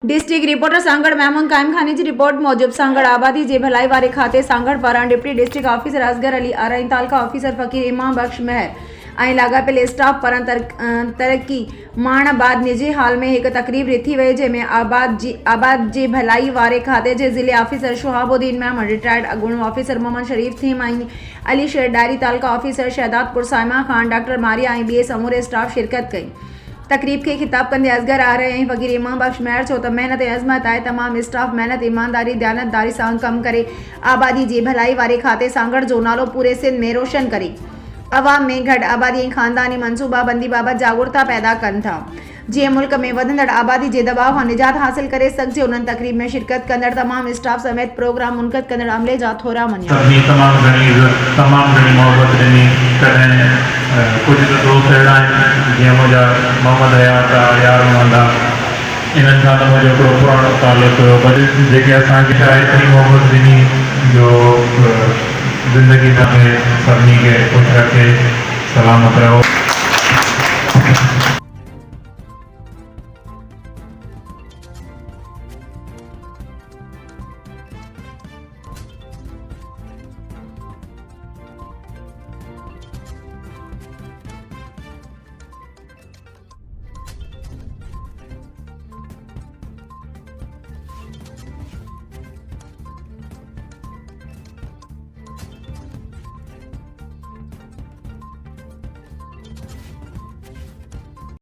District reporter Sanghar Mahmood कायम खानी जी report मुजब सांगड़ आबादी जे भलाई वारे खाते सांगड़ पारां deputy district officer Asghar Ali आरई तालका ऑफिसर फकीर इमाम बख्श महर ऐं लाॻापियल स्टाफ पारां तरक्की माण बाद निजी हाल में एक तकरीब रिथी वई जंहिंमें आबाद जे भलाई वारे खाते जे ज़िले ऑफिसर शुहाबुद्दीन महमद रिटायर्ड अॻूणो ऑफिसर मोहम्मद शरीफ थीम ऐं अली शेर डायरी taluka officer Shahdadpur Saima Khan doctor Maria ऐं ॿिए समूरे स्टाफ शिरकत कई। तकरीब के खिताब कंदे असगर आ रहे हैं फकीर इमाम बख्श महर छो तो मेहनत अज़मत आहे तमाम स्टाफ मेहनत ईमानदारी दयानतदारी सां कम करे आबादी जी भलाई वारे खाते सांगड़ जो नालो पूरे सिंध में रोशन करे अवाम में घट आबादी ऐं खानदानी मनसूबाबंदी बाबत जागरूकता पैदा कनि था जीअं मुल्क में वधंदड़ आबादी जे दबाव खां निजात हासिल करे सघिजे। उन्हनि तकरीब में शिरकत कंदड़ तमाम स्टाफ समेत प्रोग्राम मुनक़द कंदड़ अमले जा थोरा मञिया। तमाम घणी मोहबत ॾिनी। कॾहिं कुझु दोस्त अहिड़ा आहिनि जीअं मुंहिंजा मोहम्मद हयात आहे यार मोहम्मद आहे, इन्हनि सां त मुंहिंजो हिकिड़ो पुराणो तालुक़ु हुयो, पर जेके असांखे एतिरी मोहबत ॾिनी जो ज़िंदगी में सभिनी खे ख़ुशि रखे, सलामत रहो।